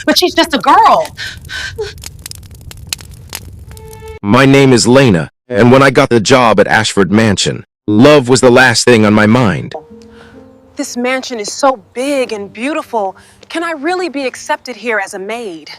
but she's just a girl. My name is Lena, and when I got the job at Ashford Mansion, love was the last thing on my mind. This mansion is so big and beautiful. Can I really be accepted here as a maid?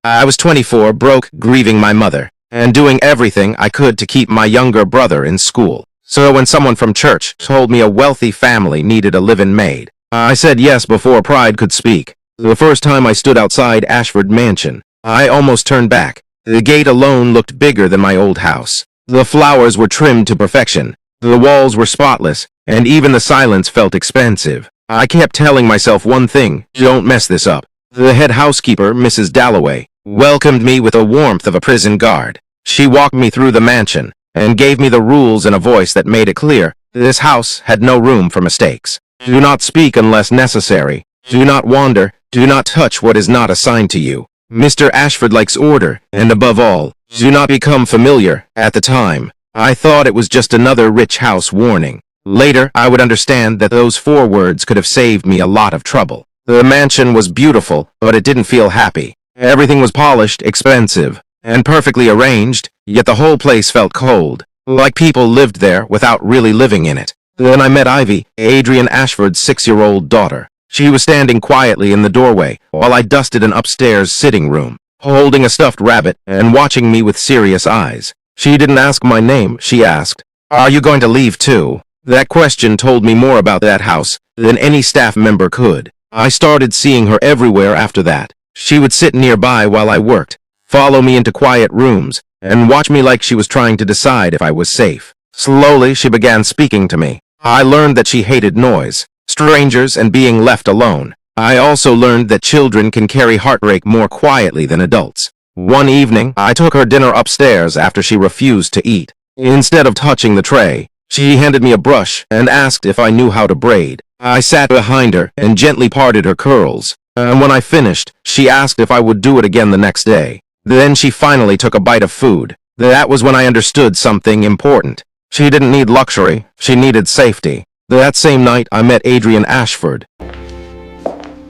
I was 24, broke, grieving my mother, and doing everything I could to keep my younger brother in school. So when someone from church told me a wealthy family needed a live-in maid, I said yes before pride could speak. The first time I stood outside Ashford Mansion, I almost turned back. The gate alone looked bigger than my old house. The flowers were trimmed to perfection. The walls were spotless, and even the silence felt expansive. I kept telling myself one thing: don't mess this up. The head housekeeper, Mrs. Dalloway, welcomed me with the warmth of a prison guard. She walked me through the mansion and gave me the rules in a voice that made it clear this house had no room for mistakes. Do not speak unless necessary. Do not wander. Do not touch what is not assigned to you. Mr. Ashford likes order, and above all, do not become familiar. At the time, I thought it was just another rich house warning. Later, I would understand that those 4 words could have saved me a lot of trouble. The mansion was beautiful, but it didn't feel happy. Everything was polished, expensive, and perfectly arranged, yet the whole place felt cold, like people lived there without really living in it. Then I met Ivy, Adrien Ashford's 6-year-old daughter. She was standing quietly in the doorway while I dusted an upstairs sitting room, holding a stuffed rabbit and watching me with serious eyes. She didn't ask my name. She asked, "Are you going to leave too?" That question told me more about that house than any staff member could. I started seeing her everywhere after that. She would sit nearby while I worked, follow me into quiet rooms, and watch me like she was trying to decide if I was safe. Slowly, she began speaking to me. I learned that she hated noise, strangers, and being left alone. I also learned that children can carry heartbreak more quietly than adults. One evening, I took her dinner upstairs after she refused to eat. Instead of touching the tray, she handed me a brush and asked if I knew how to braid. I sat behind her and gently parted her curls, and when I finished, she asked if I would do it again the next day. Then she finally took a bite of food. That was when I understood something important. She didn't need luxury, she needed safety. That same night, I met Adrien Ashford.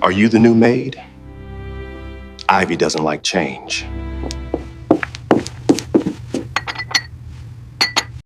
Are you the new maid? Ivy doesn't like change.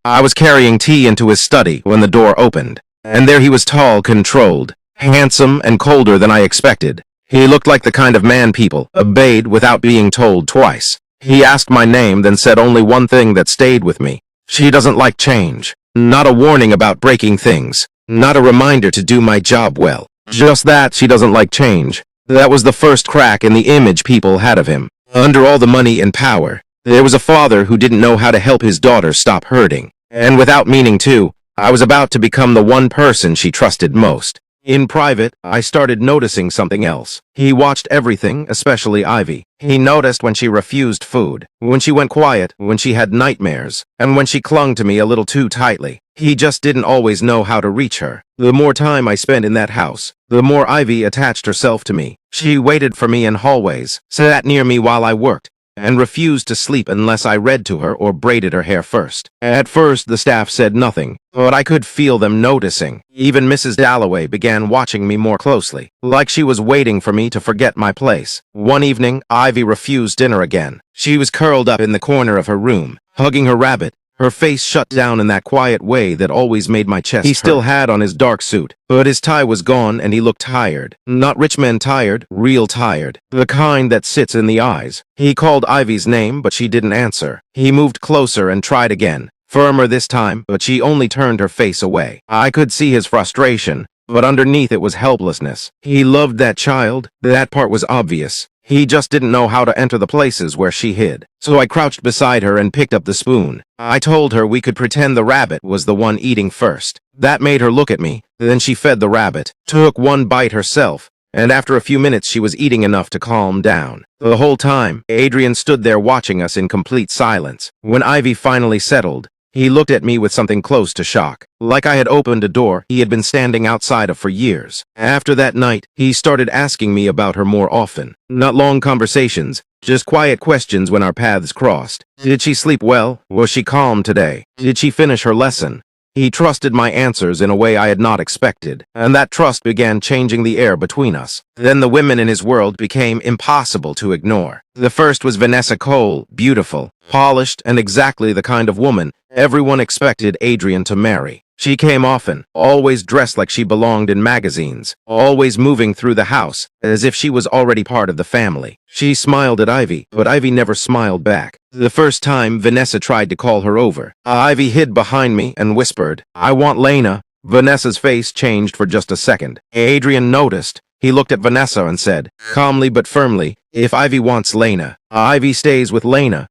I was carrying tea into his study when the door opened, and there he was, tall, controlled, handsome, and colder than I expected. He looked like the kind of man people obeyed without being told twice. He asked my name, then said only one thing that stayed with me. She doesn't like change. Not a warning about breaking things. Not a reminder to do my job well. Just that she doesn't like change. That was the first crack in the image people had of him. Under all the money and power, there was a father who didn't know how to help his daughter stop hurting. And without meaning to, I was about to become the one person she trusted most. In private, I started noticing something else. He watched everything, especially Ivy. He noticed when she refused food, when she went quiet, when she had nightmares, and when she clung to me a little too tightly. He just didn't always know how to reach her. The more time I spent in that house, the more Ivy attached herself to me. She waited for me in hallways, sat near me while I worked, and refused to sleep unless I read to her or braided her hair first. At first, the staff said nothing, but I could feel them noticing. Even Mrs. Dalloway began watching me more closely, like she was waiting for me to forget my place. One evening, Ivy refused dinner again. She was curled up in the corner of her room, hugging her rabbit, her face shut down in that quiet way that always made my chest hurt. He still had on his dark suit, but his tie was gone and he looked tired. Not rich men tired, real tired. The kind that sits in the eyes. He called Ivy's name, but she didn't answer. He moved closer and tried again. Firmer this time, but she only turned her face away. I could see his frustration, but underneath it was helplessness. He loved that child. That part was obvious. He just didn't know how to enter the places where she hid. So I crouched beside her and picked up the spoon. I told her we could pretend the rabbit was the one eating first. That made her look at me. Then she fed the rabbit, took one bite herself, and after a few minutes she was eating enough to calm down. The whole time, Adrien stood there watching us in complete silence. When Ivy finally settled, he looked at me with something close to shock. Like I had opened a door he had been standing outside of for years. After that night, he started asking me about her more often. Not long conversations, just quiet questions when our paths crossed. Did she sleep well? Was she calm today? Did she finish her lesson? He trusted my answers in a way I had not expected, and that trust began changing the air between us. Then the women in his world became impossible to ignore. The first was Vanessa Cole, beautiful, polished, and exactly the kind of woman everyone expected Adrien to marry. She came often, always dressed like she belonged in magazines, always moving through the house, as if she was already part of the family. She smiled at Ivy, but Ivy never smiled back. The first time Vanessa tried to call her over, Ivy hid behind me and whispered, "I want Lena." Vanessa's face changed for just a second. Adrien noticed. He looked at Vanessa and said, calmly but firmly, "If Ivy wants Lena, Ivy stays with Lena."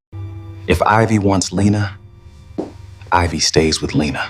If Ivy wants Lena, Ivy stays with Lena.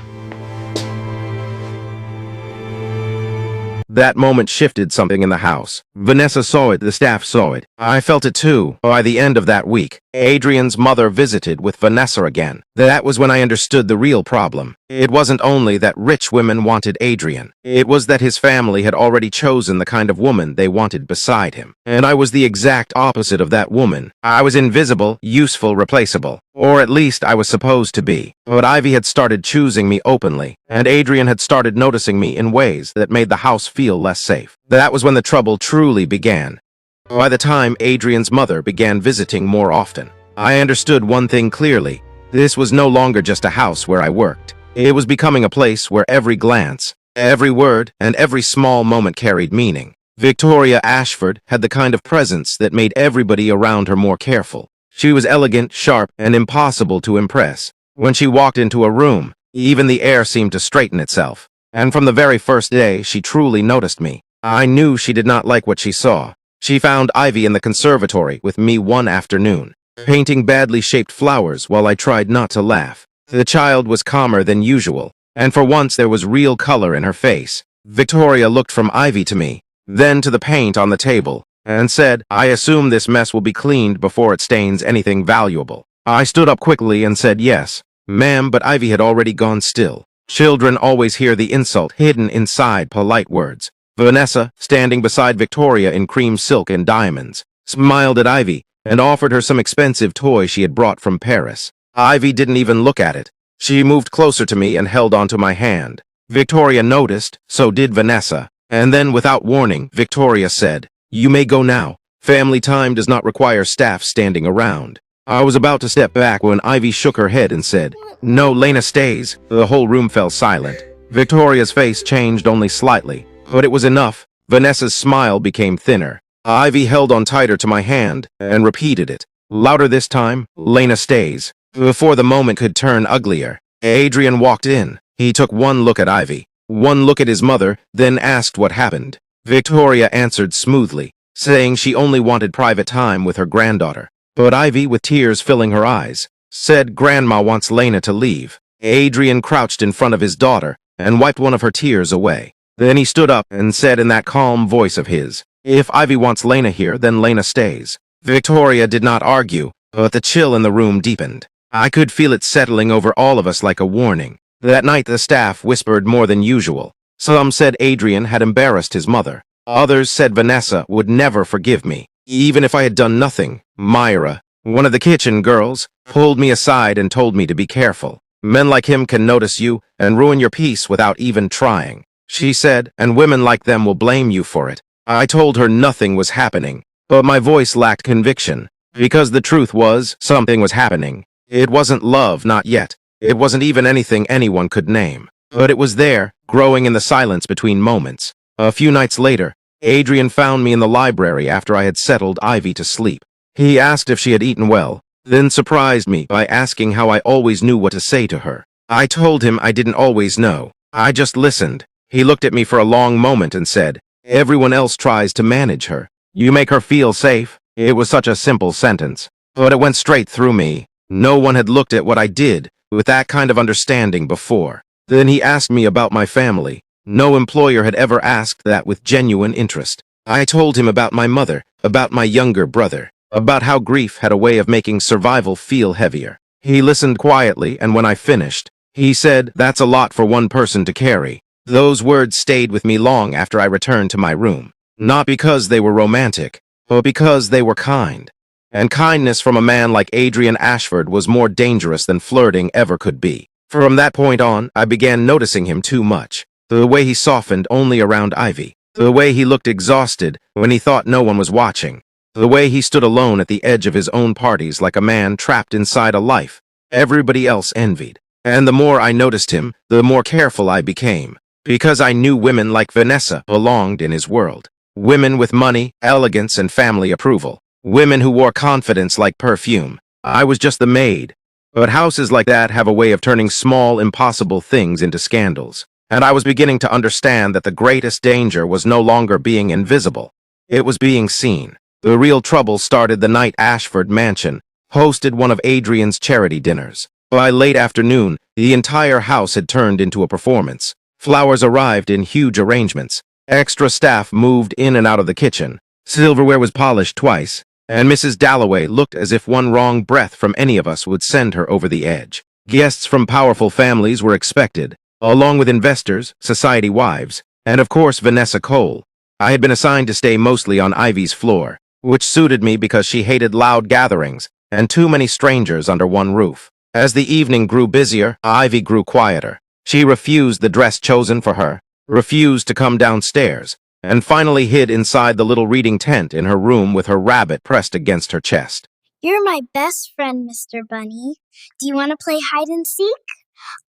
That moment shifted something in the house. Vanessa saw it, the staff saw it. I felt it too. By the end of that week, Adrien's mother visited with Vanessa again. That was when I understood the real problem. It wasn't only that rich women wanted Adrien. It was that his family had already chosen the kind of woman they wanted beside him. And I was the exact opposite of that woman. I was invisible, useful, replaceable. Or at least I was supposed to be. But Ivy had started choosing me openly, and Adrien had started noticing me in ways that made the house feel less safe. That was when the trouble truly began. By the time Adrien's mother began visiting more often, I understood one thing clearly. This was no longer just a house where I worked. It was becoming a place where every glance, every word, and every small moment carried meaning. Victoria Ashford had the kind of presence that made everybody around her more careful. She was elegant, sharp, and impossible to impress. When she walked into a room, even the air seemed to straighten itself. And from the very first day, she truly noticed me. I knew she did not like what she saw. She found Ivy in the conservatory with me one afternoon, painting badly shaped flowers while I tried not to laugh. The child was calmer than usual, and for once there was real color in her face. Victoria looked from Ivy to me, then to the paint on the table, and said, "I assume this mess will be cleaned before it stains anything valuable." I stood up quickly and said yes, "Ma'am," but Ivy had already gone still. Children always hear the insult hidden inside polite words. Vanessa, standing beside Victoria in cream silk and diamonds, smiled at Ivy and offered her some expensive toy she had brought from Paris. Ivy didn't even look at it. She moved closer to me and held onto my hand. Victoria noticed, so did Vanessa. And then, without warning, Victoria said, "You may go now. Family time does not require staff standing around." I was about to step back when Ivy shook her head and said, "No, Lena stays." The whole room fell silent. Victoria's face changed only slightly, but it was enough. Vanessa's smile became thinner. Ivy held on tighter to my hand and repeated it, louder this time, "Lena stays." Before the moment could turn uglier, Adrien walked in. He took one look at Ivy, one look at his mother, then asked what happened. Victoria answered smoothly, saying she only wanted private time with her granddaughter. But Ivy, with tears filling her eyes, said Grandma wants Lena to leave. Adrien crouched in front of his daughter and wiped one of her tears away. Then he stood up and said in that calm voice of his, "If Ivy wants Lena here, then Lena stays." Victoria did not argue, but the chill in the room deepened. I could feel it settling over all of us like a warning. That night the staff whispered more than usual. Some said Adrien had embarrassed his mother. Others said Vanessa would never forgive me, even if I had done nothing. Myra, one of the kitchen girls, pulled me aside and told me to be careful. Men like him can notice you and ruin your peace without even trying, she said, and women like them will blame you for it. I told her nothing was happening, but my voice lacked conviction, because the truth was something was happening. It wasn't love, not yet. It wasn't even anything anyone could name. But it was there, growing in the silence between moments. A few nights later, Adrien found me in the library after I had settled Ivy to sleep. He asked if she had eaten well, then surprised me by asking how I always knew what to say to her. I told him I didn't always know. I just listened. He looked at me for a long moment and said, "Everyone else tries to manage her. You make her feel safe." It was such a simple sentence, but it went straight through me. No one had looked at what I did with that kind of understanding before. Then he asked me about my family. No employer had ever asked that with genuine interest. I told him about my mother, about my younger brother, about how grief had a way of making survival feel heavier. He listened quietly, and when I finished, he said, "That's a lot for one person to carry." Those words stayed with me long after I returned to my room. Not because they were romantic, but because they were kind. And kindness from a man like Adrien Ashford was more dangerous than flirting ever could be. From that point on, I began noticing him too much. The way he softened only around Ivy. The way he looked exhausted when he thought no one was watching. The way he stood alone at the edge of his own parties like a man trapped inside a life everybody else envied. And the more I noticed him, the more careful I became. Because I knew women like Vanessa belonged in his world. Women with money, elegance, and family approval. Women who wore confidence like perfume. I was just the maid. But houses like that have a way of turning small, impossible things into scandals. And I was beginning to understand that the greatest danger was no longer being invisible. It was being seen. The real trouble started the night Ashford Mansion hosted one of Adrien's charity dinners. By late afternoon, the entire house had turned into a performance. Flowers arrived in huge arrangements. Extra staff moved in and out of the kitchen. Silverware was polished twice, and Mrs. Dalloway looked as if one wrong breath from any of us would send her over the edge. Guests from powerful families were expected, along with investors, society wives, and of course Vanessa Cole. I had been assigned to stay mostly on Ivy's floor, which suited me because she hated loud gatherings and too many strangers under one roof. As the evening grew busier, Ivy grew quieter. She refused the dress chosen for her, refused to come downstairs, and finally hid inside the little reading tent in her room with her rabbit pressed against her chest. You're my best friend, Mr. Bunny. Do you want to play hide and seek?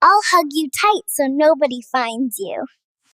I'll hug you tight so nobody finds you.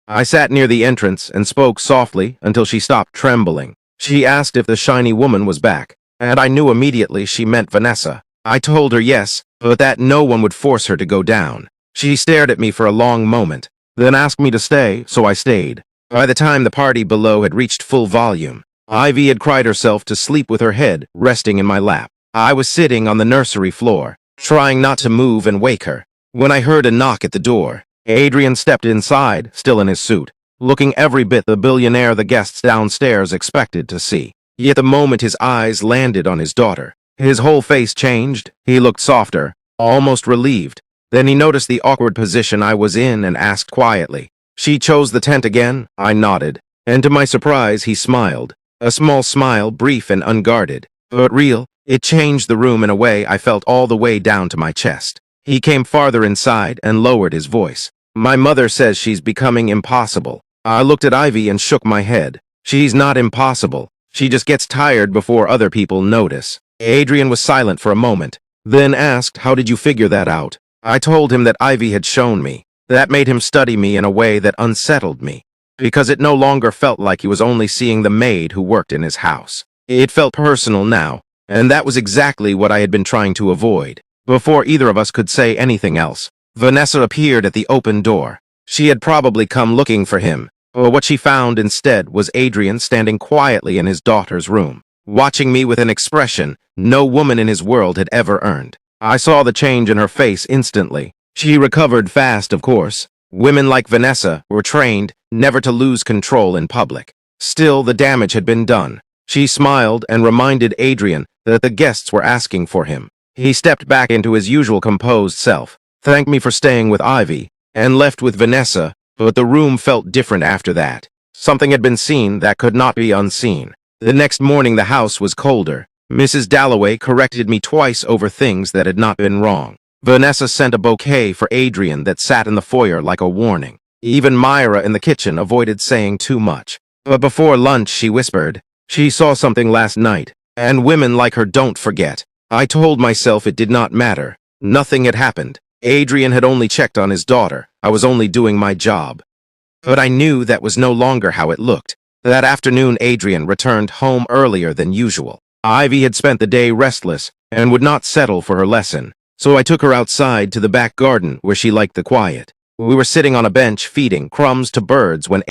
I sat near the entrance and spoke softly until she stopped trembling. She asked if the shiny woman was back, and I knew immediately she meant Vanessa. I told her yes, but that no one would force her to go down. She stared at me for a long moment, then asked me to stay, so I stayed. By the time the party below had reached full volume, Ivy had cried herself to sleep with her head resting in my lap. I was sitting on the nursery floor, trying not to move and wake her, when I heard a knock at the door. Adrien stepped inside, still in his suit, looking every bit the billionaire the guests downstairs expected to see. Yet the moment his eyes landed on his daughter, his whole face changed. He looked softer, almost relieved. Then he noticed the awkward position I was in and asked quietly, "She chose the tent again?" I nodded, and to my surprise he smiled. A small smile, brief and unguarded, but real. It changed the room in a way I felt all the way down to my chest. He came farther inside and lowered his voice. "My mother says she's becoming impossible." I looked at Ivy and shook my head. "She's not impossible. She just gets tired before other people notice." Adrien was silent for a moment, then asked, "How did you figure that out?" I told him that Ivy had shown me. That made him study me in a way that unsettled me, because it no longer felt like he was only seeing the maid who worked in his house. It felt personal now, and that was exactly what I had been trying to avoid. Before either of us could say anything else, Vanessa appeared at the open door. She had probably come looking for him, but what she found instead was Adrien standing quietly in his daughter's room, watching me with an expression no woman in his world had ever earned. I saw the change in her face instantly. She recovered fast, of course. Women like Vanessa were trained never to lose control in public. Still, the damage had been done. She smiled and reminded Adrien that the guests were asking for him. He stepped back into his usual composed self, thanked me for staying with Ivy, and left with Vanessa, but the room felt different after that. Something had been seen that could not be unseen. The next morning the house was colder. Mrs. Dalloway corrected me twice over things that had not been wrong. Vanessa sent a bouquet for Adrien that sat in the foyer like a warning. Even Myra in the kitchen avoided saying too much. But before lunch she whispered, "She saw something last night, and women like her don't forget." I told myself it did not matter. Nothing had happened. Adrien had only checked on his daughter. I was only doing my job. But I knew that was no longer how it looked. That afternoon Adrien returned home earlier than usual. Ivy had spent the day restless and would not settle for her lesson, so I took her outside to the back garden where she liked the quiet. We were sitting on a bench feeding crumbs to birds when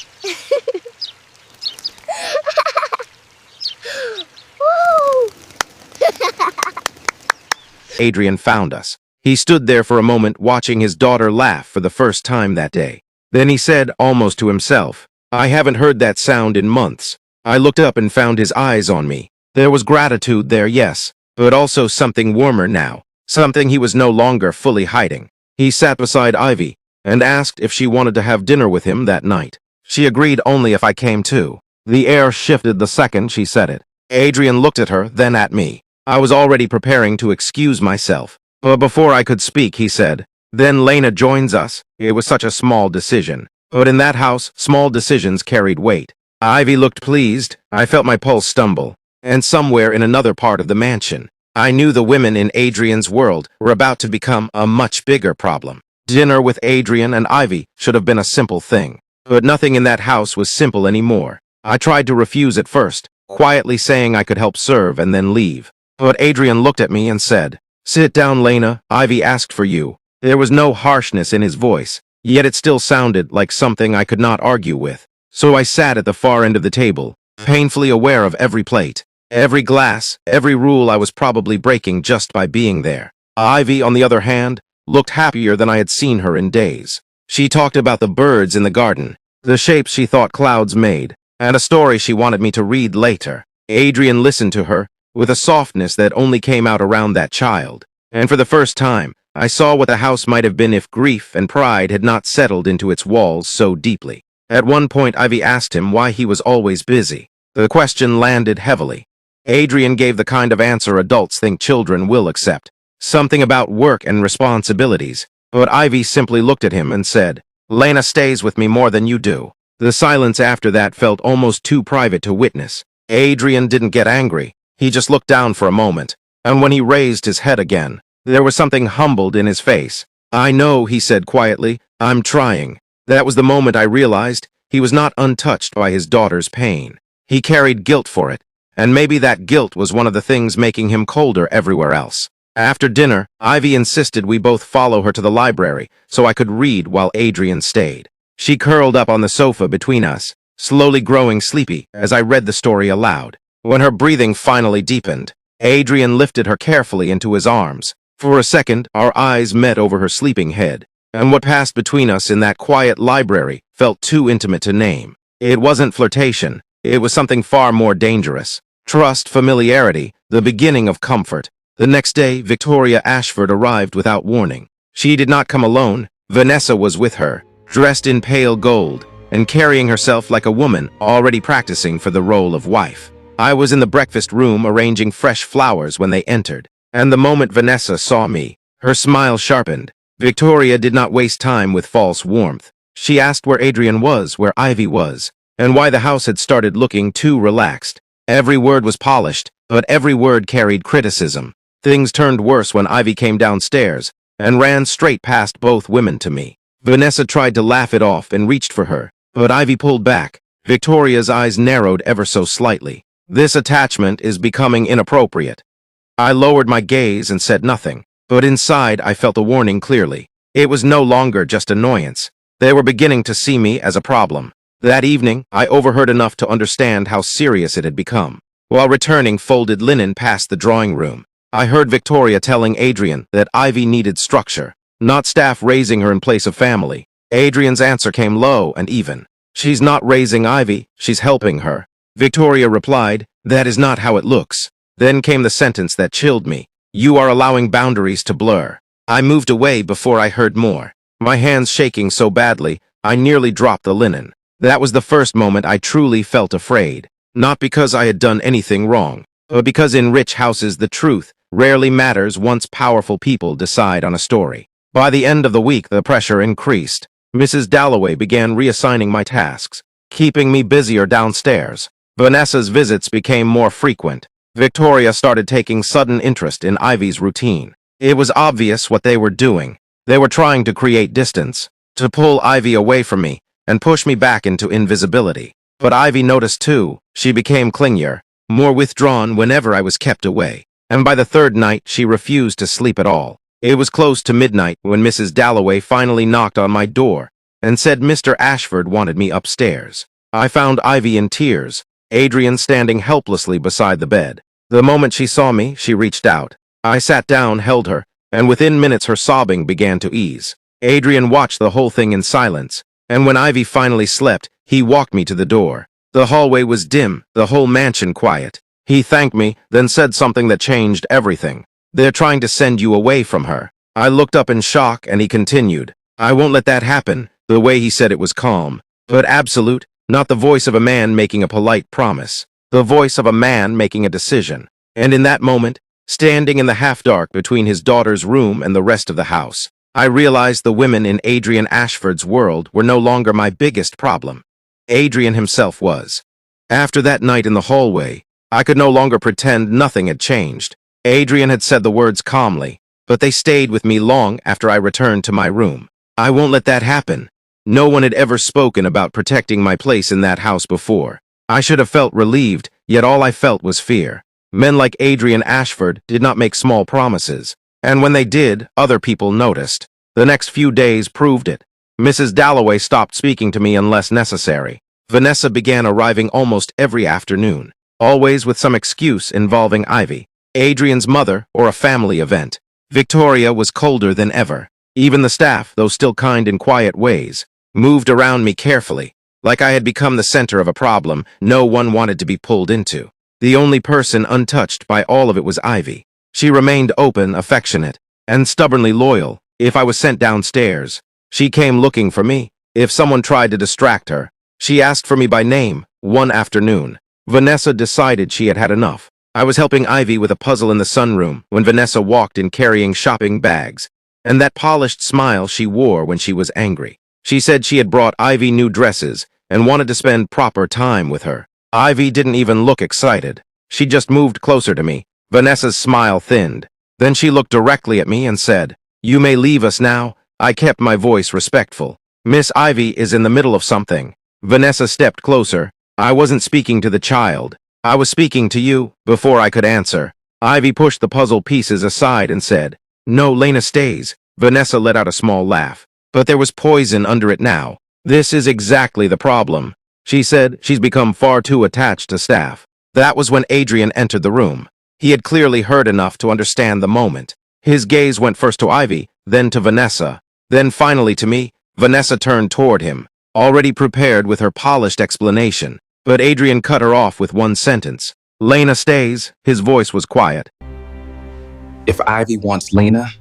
Adrien found us. He stood there for a moment watching his daughter laugh for the first time that day. Then he said, almost to himself, "I haven't heard that sound in months." I looked up and found his eyes on me. There was gratitude there, yes, but also something warmer now, something he was no longer fully hiding. He sat beside Ivy and asked if she wanted to have dinner with him that night. She agreed only if I came too. The air shifted the second she said it. Adrien looked at her, then at me. I was already preparing to excuse myself, but before I could speak, he said, Then Lena joins us. It was such a small decision. But in that house, small decisions carried weight. Ivy looked pleased. I felt my pulse stumble. And somewhere in another part of the mansion, I knew the women in Adrien's world were about to become a much bigger problem. Dinner with Adrien and Ivy should have been a simple thing. But nothing in that house was simple anymore. I tried to refuse at first, quietly saying I could help serve and then leave. But Adrien looked at me and said, "Sit down, Lena. Ivy asked for you." There was no harshness in his voice, yet it still sounded like something I could not argue with. So I sat at the far end of the table, painfully aware of every plate, every glass, every rule I was probably breaking just by being there. Ivy, on the other hand, looked happier than I had seen her in days. She talked about the birds in the garden, the shapes she thought clouds made, and a story she wanted me to read later. Adrien listened to her with a softness that only came out around that child. And for the first time, I saw what the house might have been if grief and pride had not settled into its walls so deeply. At one point, Ivy asked him why he was always busy. The question landed heavily. Adrien gave the kind of answer adults think children will accept. Something about work and responsibilities. But Ivy simply looked at him and said, "Lena stays with me more than you do." The silence after that felt almost too private to witness. Adrien didn't get angry. He just looked down for a moment. And when he raised his head again, there was something humbled in his face. "I know," he said quietly. "I'm trying." That was the moment I realized he was not untouched by his daughter's pain. He carried guilt for it, and maybe that guilt was one of the things making him colder everywhere else. After dinner, Ivy insisted we both follow her to the library so I could read while Adrien stayed. She curled up on the sofa between us, slowly growing sleepy as I read the story aloud. When her breathing finally deepened, Adrien lifted her carefully into his arms. For a second, our eyes met over her sleeping head, and what passed between us in that quiet library felt too intimate to name. It wasn't flirtation. It was something far more dangerous. Trust, familiarity, the beginning of comfort. The next day, Victoria Ashford arrived without warning. She did not come alone. Vanessa was with her, dressed in pale gold, and carrying herself like a woman already practicing for the role of wife. I was in the breakfast room arranging fresh flowers when they entered, and the moment Vanessa saw me, her smile sharpened. Victoria did not waste time with false warmth. She asked where Adrien was, where Ivy was, and why the house had started looking too relaxed. Every word was polished, but every word carried criticism. Things turned worse when Ivy came downstairs and ran straight past both women to me. Vanessa tried to laugh it off and reached for her, but Ivy pulled back. Victoria's eyes narrowed ever so slightly. "This attachment is becoming inappropriate." I lowered my gaze and said nothing, but inside I felt a warning clearly. It was no longer just annoyance. They were beginning to see me as a problem. That evening, I overheard enough to understand how serious it had become. While returning folded linen past the drawing room, I heard Victoria telling Adrien that Ivy needed structure, not staff raising her in place of family. Adrien's answer came low and even. "She's not raising Ivy, she's helping her." Victoria replied, "That is not how it looks." Then came the sentence that chilled me. "You are allowing boundaries to blur." I moved away before I heard more, my hands shaking so badly I nearly dropped the linen. That was the first moment I truly felt afraid. Not because I had done anything wrong, but because in rich houses the truth rarely matters once powerful people decide on a story. By the end of the week, the pressure increased. Mrs. Dalloway began reassigning my tasks, keeping me busier downstairs. Vanessa's visits became more frequent. Victoria started taking sudden interest in Ivy's routine. It was obvious what they were doing. They were trying to create distance, to pull Ivy away from me and push me back into invisibility. But Ivy noticed too. She became clingier, more withdrawn whenever I was kept away. And by the third night, she refused to sleep at all. It was close to midnight when Mrs. Dalloway finally knocked on my door and said Mr. Ashford wanted me upstairs. I found Ivy in tears, Adrien standing helplessly beside the bed. The moment she saw me, she reached out. I sat down, held her, and within minutes her sobbing began to ease. Adrien watched the whole thing in silence, and when Ivy finally slept, he walked me to the door. The hallway was dim, the whole mansion quiet. He thanked me, then said something that changed everything. "They're trying to send you away from her." I looked up in shock, and he continued, "I won't let that happen." The way he said it was calm, but absolute, not the voice of a man making a polite promise, the voice of a man making a decision. And in that moment, standing in the half-dark between his daughter's room and the rest of the house, I realized the women in Adrien Ashford's world were no longer my biggest problem. Adrien himself was. After that night in the hallway, I could no longer pretend nothing had changed. Adrien had said the words calmly, but they stayed with me long after I returned to my room. I won't let that happen. No one had ever spoken about protecting my place in that house before. I should have felt relieved, yet all I felt was fear. Men like Adrien Ashford did not make small promises, and when they did, other people noticed. The next few days proved it. Mrs. Dalloway stopped speaking to me unless necessary. Vanessa began arriving almost every afternoon, always with some excuse involving Ivy, Adrien's mother, or a family event. Victoria was colder than ever. Even the staff, though still kind in quiet ways, moved around me carefully. Like I had become the center of a problem no one wanted to be pulled into. The only person untouched by all of it was Ivy. She remained open, affectionate, and stubbornly loyal. If I was sent downstairs, she came looking for me. If someone tried to distract her, she asked for me by name. One afternoon, Vanessa decided she had had enough. I was helping Ivy with a puzzle in the sunroom when Vanessa walked in carrying shopping bags, and that polished smile she wore when she was angry. She said she had brought Ivy new dresses and wanted to spend proper time with her. Ivy didn't even look excited. She just moved closer to me. Vanessa's smile thinned. Then she looked directly at me and said, "You may leave us now." I kept my voice respectful. "Miss Ivy is in the middle of something." Vanessa stepped closer. "I wasn't speaking to the child. I was speaking to you." Before I could answer, Ivy pushed the puzzle pieces aside and said, "No, Lena stays." Vanessa let out a small laugh. "But there was poison under it now. This is exactly the problem." She said she's become far too attached to staff. That was when Adrien entered the room. He had clearly heard enough to understand the moment. His gaze went first to Ivy, then to Vanessa, then finally to me. Vanessa turned toward him, already prepared with her polished explanation. But Adrien cut her off with one sentence. "Lena stays." His voice was quiet. If Ivy wants Lena,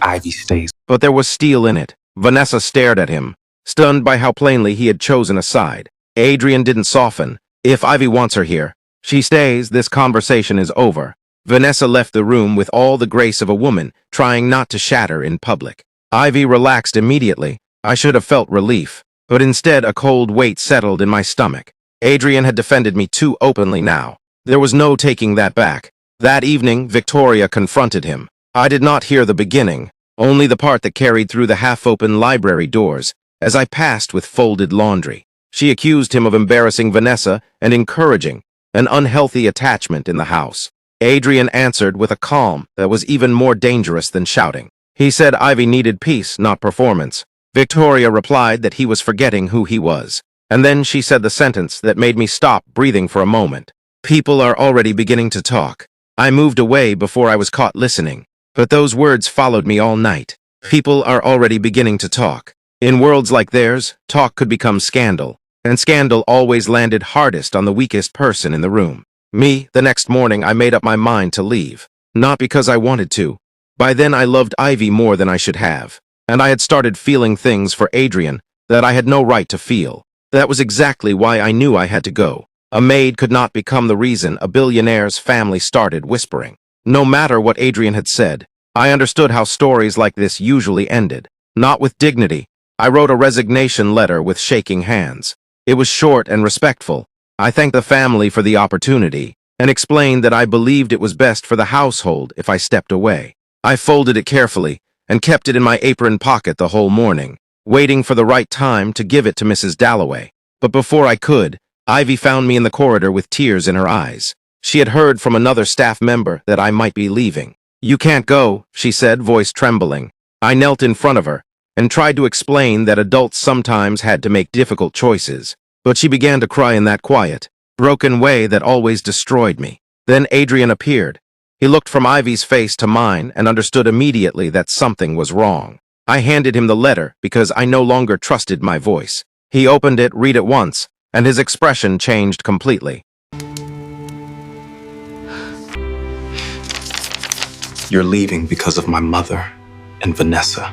Ivy stays. But there was steel in it. Vanessa stared at him, stunned by how plainly he had chosen a side. Adrien didn't soften. "If Ivy wants her here, she stays. This conversation is over." Vanessa left the room with all the grace of a woman trying not to shatter in public. Ivy relaxed immediately. I should have felt relief, but instead a cold weight settled in my stomach. Adrien had defended me too openly now. There was no taking that back. That evening, Victoria confronted him. I did not hear the beginning, only the part that carried through the half-open library doors as I passed with folded laundry. She accused him of embarrassing Vanessa and encouraging an unhealthy attachment in the house. Adrien answered with a calm that was even more dangerous than shouting. He said Ivy needed peace, not performance. Victoria replied that he was forgetting who he was. And then she said the sentence that made me stop breathing for a moment. "People are already beginning to talk." I moved away before I was caught listening, but those words followed me all night. People are already beginning to talk. In worlds like theirs, talk could become scandal, and scandal always landed hardest on the weakest person in the room. Me. The next morning, I made up my mind to leave. Not because I wanted to. By then, I loved Ivy more than I should have, and I had started feeling things for Adrien that I had no right to feel. That was exactly why I knew I had to go. A maid could not become the reason a billionaire's family started whispering. No matter what Adrien had said, I understood how stories like this usually ended. Not with dignity. I wrote a resignation letter with shaking hands. It was short and respectful. I thanked the family for the opportunity and explained that I believed it was best for the household if I stepped away. I folded it carefully and kept it in my apron pocket the whole morning, waiting for the right time to give it to Mrs. Dalloway. But before I could, Ivy found me in the corridor with tears in her eyes. She had heard from another staff member that I might be leaving. "You can't go," she said, voice trembling. I knelt in front of her and tried to explain that adults sometimes had to make difficult choices. But she began to cry in that quiet, broken way that always destroyed me. Then Adrien appeared. He looked from Ivy's face to mine and understood immediately that something was wrong. I handed him the letter because I no longer trusted my voice. He opened it, read it once, and his expression changed completely. You're leaving because of my mother and Vanessa.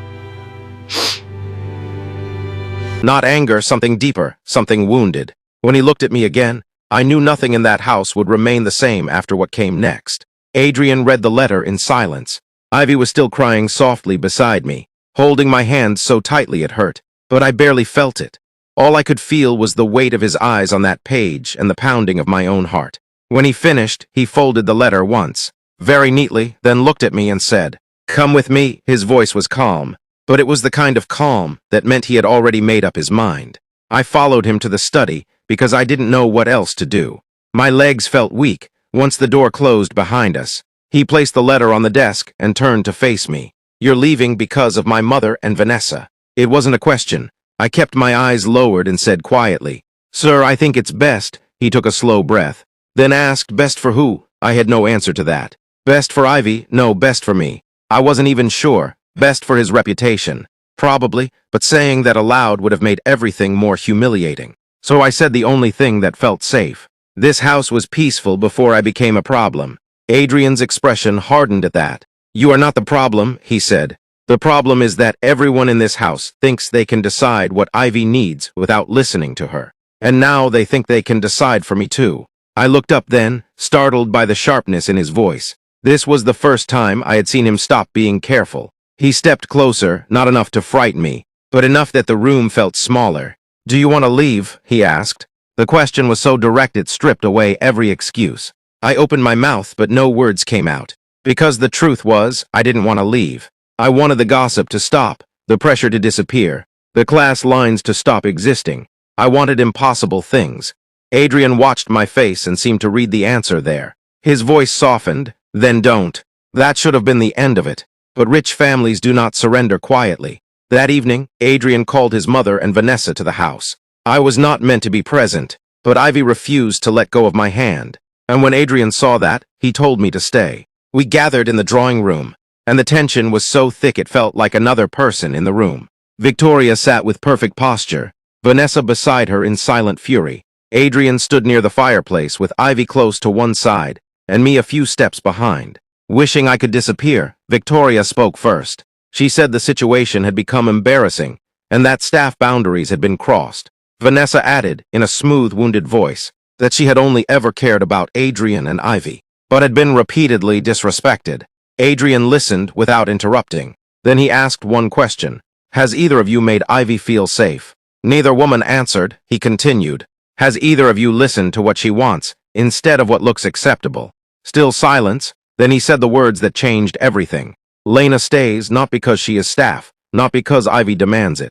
Not anger, something deeper, something wounded. When he looked at me again, I knew nothing in that house would remain the same after what came next. Adrien read the letter in silence. Ivy was still crying softly beside me, holding my hand so tightly it hurt, but I barely felt it. All I could feel was the weight of his eyes on that page and the pounding of my own heart. When he finished, he folded the letter once, very neatly, then looked at me and said, "Come with me." His voice was calm, but it was the kind of calm that meant he had already made up his mind. I followed him to the study because I didn't know what else to do. My legs felt weak once the door closed behind us. He placed the letter on the desk and turned to face me. "You're leaving because of my mother and Vanessa." It wasn't a question. I kept my eyes lowered and said quietly, "Sir, I think it's best." He took a slow breath, then asked, "Best for who?" I had no answer to that. Best for Ivy? No, best for me. I wasn't even sure. Best for his reputation. Probably, but saying that aloud would have made everything more humiliating. So I said the only thing that felt safe. This house was peaceful before I became a problem. Adrien's expression hardened at that. "You are not the problem," he said. "The problem is that everyone in this house thinks they can decide what Ivy needs without listening to her. And now they think they can decide for me too." I looked up then, startled by the sharpness in his voice. This was the first time I had seen him stop being careful. He stepped closer, not enough to frighten me, but enough that the room felt smaller. "Do you want to leave?" he asked. The question was so direct it stripped away every excuse. I opened my mouth, but no words came out. Because the truth was, I didn't want to leave. I wanted the gossip to stop, the pressure to disappear, the class lines to stop existing. I wanted impossible things. Adrien watched my face and seemed to read the answer there. His voice softened. "Then don't." That should have been the end of it. But rich families do not surrender quietly. That evening, Adrien called his mother and Vanessa to the house. I was not meant to be present, but Ivy refused to let go of my hand. And when Adrien saw that, he told me to stay. We gathered in the drawing room, and the tension was so thick it felt like another person in the room. Victoria sat with perfect posture, Vanessa beside her in silent fury. Adrien stood near the fireplace with Ivy close to one side, and me a few steps behind. Wishing I could disappear, Victoria spoke first. She said the situation had become embarrassing, and that staff boundaries had been crossed. Vanessa added, in a smooth, wounded voice, that she had only ever cared about Adrien and Ivy, but had been repeatedly disrespected. Adrien listened without interrupting. Then he asked one question. "Has either of you made Ivy feel safe?" Neither woman answered. He continued. "Has either of you listened to what she wants, instead of what looks acceptable?" Still silence. Then he said the words that changed everything. "Lena stays not because she is staff, not because Ivy demands it.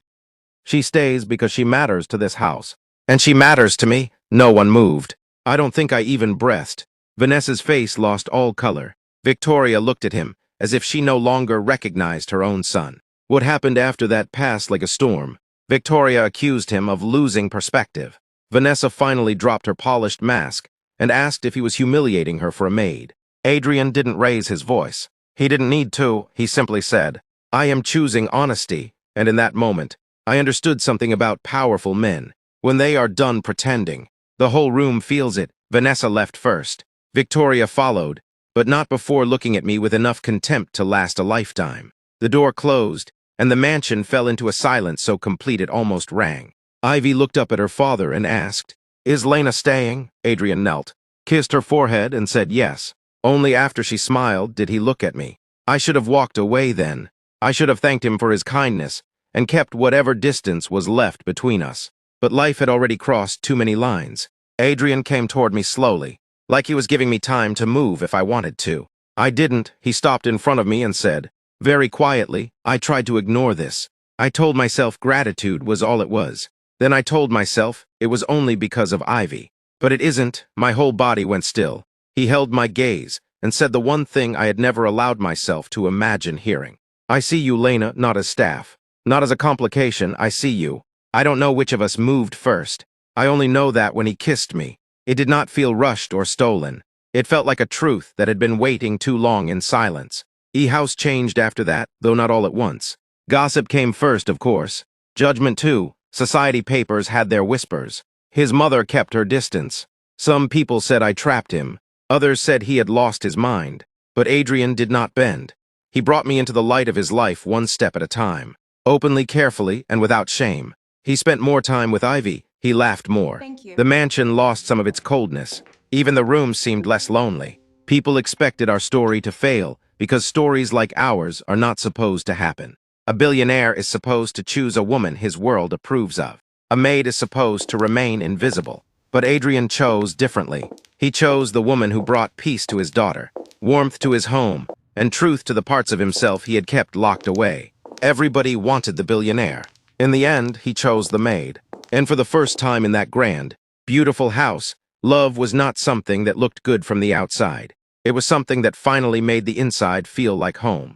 She stays because she matters to this house. And she matters to me." No one moved. I don't think I even breathed. Vanessa's face lost all color. Victoria looked at him, as if she no longer recognized her own son. What happened after that passed like a storm. Victoria accused him of losing perspective. Vanessa finally dropped her polished mask and asked if he was humiliating her for a maid. Adrien didn't raise his voice. He didn't need to. He simply said, "I am choosing honesty," and in that moment, I understood something about powerful men. When they are done pretending, the whole room feels it. Vanessa left first. Victoria followed, but not before looking at me with enough contempt to last a lifetime. The door closed, and the mansion fell into a silence so complete it almost rang. Ivy looked up at her father and asked, "Is Lena staying?" Adrien knelt, kissed her forehead, and said yes. Only after she smiled did he look at me. I should have walked away then. I should have thanked him for his kindness and kept whatever distance was left between us. But life had already crossed too many lines. Adrien came toward me slowly, like he was giving me time to move if I wanted to. I didn't. He stopped in front of me and said, very quietly, I tried to ignore this. I told myself gratitude was all it was. Then I told myself it was only because of Ivy. But it isn't. My whole body went still. He held my gaze and said the one thing I had never allowed myself to imagine hearing. "I see you, Lena, not as staff. Not as a complication, I see you. I don't know which of us moved first. I only know that when he kissed me, it did not feel rushed or stolen. It felt like a truth that had been waiting too long in silence. E-House changed after that, though not all at once. Gossip came first, of course. Judgment too. Society papers had their whispers. His mother kept her distance. Some people said I trapped him. Others said he had lost his mind. But Adrien did not bend. He brought me into the light of his life one step at a time. Openly, carefully, and without shame. He spent more time with Ivy. He laughed more. The mansion lost some of its coldness. Even the rooms seemed less lonely. People expected our story to fail, because stories like ours are not supposed to happen. A billionaire is supposed to choose a woman his world approves of. A maid is supposed to remain invisible. But Adrien chose differently. He chose the woman who brought peace to his daughter, warmth to his home, and truth to the parts of himself he had kept locked away. Everybody wanted the billionaire. In the end, he chose the maid. And for the first time in that grand, beautiful house, love was not something that looked good from the outside. It was something that finally made the inside feel like home.